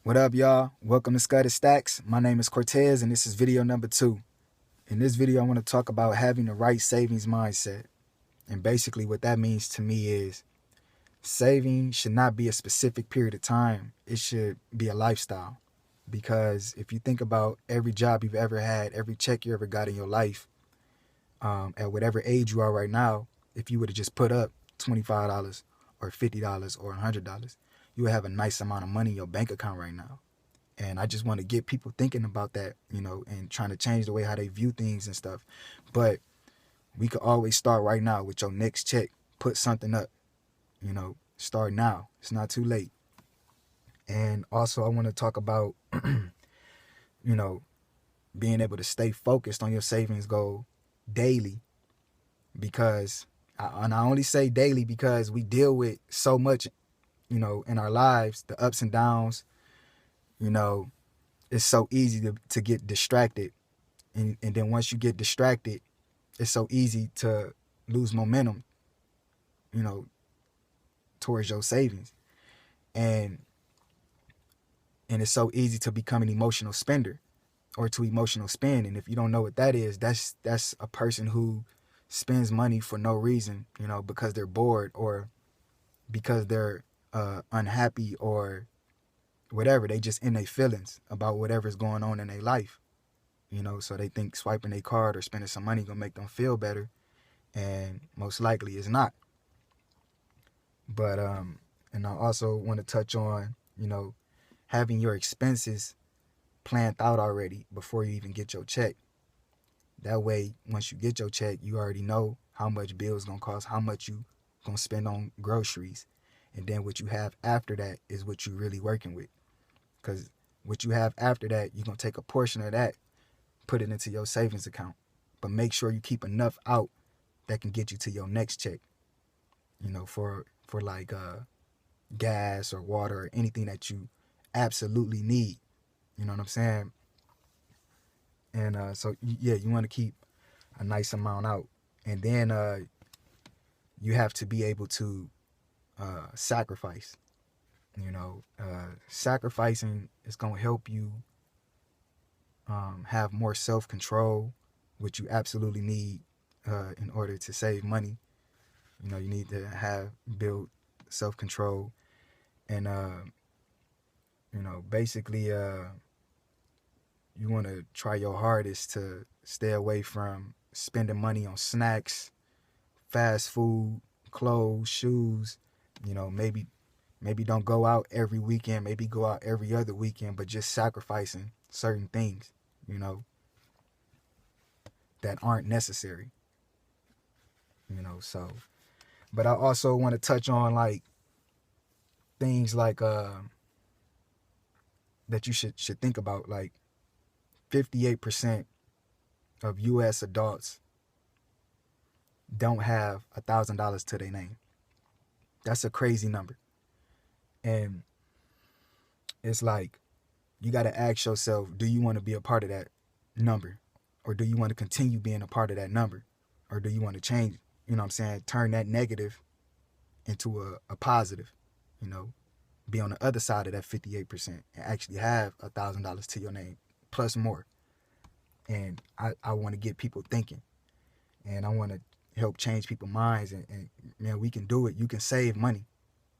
What up, y'all? Welcome to Scudder Stacks. My name is Cortez, and this is video number 2. In this video, I want to talk about having the right savings mindset. And basically, what that means to me is saving should not be a specific period of time. It should be a lifestyle. Because if you think about every job you've ever had, every check you ever got in your life, at whatever age you are right now, if you would have just put up $25 or $50 or $100, you would have a nice amount of money in your bank account right now. And I just want to get people thinking about that, and trying to change the way how they view things and stuff. But we could always start right now with your next check. Put something up, start now. It's not too late. And also I want to talk about, being able to stay focused on your savings goal daily, because and I only say daily because we deal with so much, in our lives, the ups and downs. It's so easy to get distracted. And then once you get distracted, it's so easy to lose momentum, towards your savings. And it's so easy to become an emotional spender or to emotional spend. And if you don't know what that is, that's a person who spends money for no reason, because they're bored or because they're unhappy or whatever. They just in their feelings about whatever's going on in their life, so they think swiping their card or spending some money gonna make them feel better, and most likely it's not. But and I also want to touch on, having your expenses planned out already before you even get your check. That way, once you get your check, you already know how much bills gonna cost, how much you gonna spend on groceries, and then what you have after that is what you really working with. Because what you have after that, you're gonna take a portion of that, put it into your savings account, but make sure you keep enough out that can get you to your next check. For like gas or water or anything that you absolutely need. You know what I'm saying? And so yeah, you want to keep a nice amount out, and then you have to be able to sacrifice. Sacrificing is gonna help you have more self-control, which you absolutely need in order to save money. You need to build self-control, and basically you want to try your hardest to stay away from spending money on snacks, fast food, clothes, shoes. Maybe don't go out every weekend, maybe go out every other weekend, but just sacrificing certain things, that aren't necessary. So, but I also want to touch on like things like that you should think about. Like 58% of US adults don't have $1,000 to their name. That's a crazy number. And it's like, you got to ask yourself, do you want to be a part of that number? Or do you want to continue being a part of that number? Or do you want to change, turn that negative into a positive, be on the other side of that 58% and actually have $1,000 to your name plus more. And I want to get people thinking, and I want to help change people's minds, and man, we can do it. You can save money.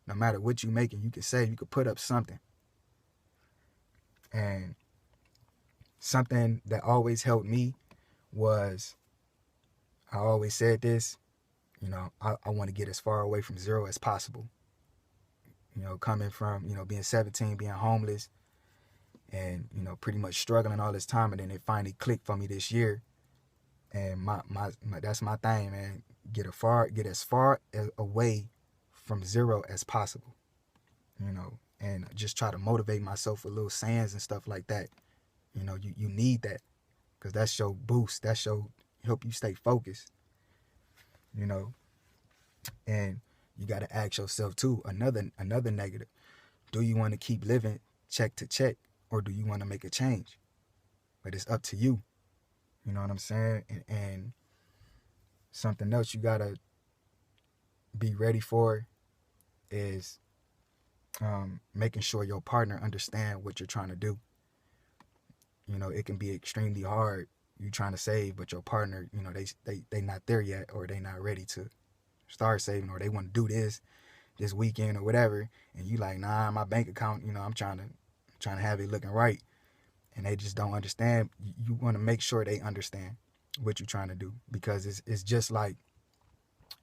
No matter what you're making, you can save. You can put up something. And something that always helped me was, I always said this, I want to get as far away from zero as possible. Coming from, being 17, being homeless, and, pretty much struggling all this time. And then it finally clicked for me this year. And my that's my thing, man. Get as far away from zero as possible, and just try to motivate myself with little sayings and stuff like that. You need that, because that's your boost. That's your help you stay focused. And you got to ask yourself too, another negative. Do you want to keep living check to check, or do you want to make a change? But it's up to you. You know what I'm saying? And something else you got to be ready for is making sure your partner understand what you're trying to do. You know, it can be extremely hard. You trying to save, but your partner, you know, they not there yet, or they not ready to start saving, or they want to do this weekend or whatever, and you like, nah, my bank account, you know, I'm trying to have it looking right, and they just don't understand. You want to make sure they understand what you're trying to do, because it's just like,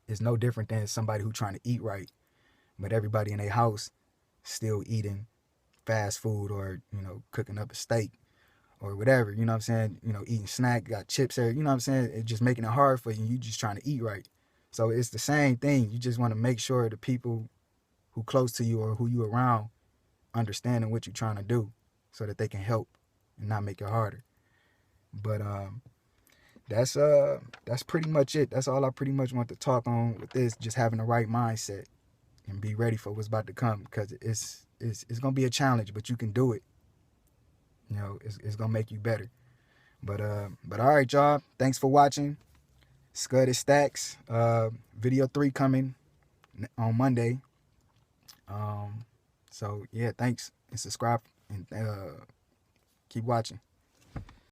it's no different than somebody who trying to eat right, but everybody in their house still eating fast food, or, you know, cooking up a steak or whatever, you know what I'm saying? You know, eating snack, got chips there, you know what I'm saying? It's just making it hard for you. You just trying to eat right. So it's the same thing. You just want to make sure the people who close to you or who you around understanding what you're trying to do, so that they can help and not make it harder. But that's pretty much it. That's all I pretty much want to talk on with this. Just having the right mindset and be ready for what's about to come, because it's gonna be a challenge, but you can do it. You know, it's gonna make you better. But all right, y'all. Thanks for watching. Scud is Stacks. Video 3 coming on Monday. So yeah, thanks, and subscribe, and keep watching.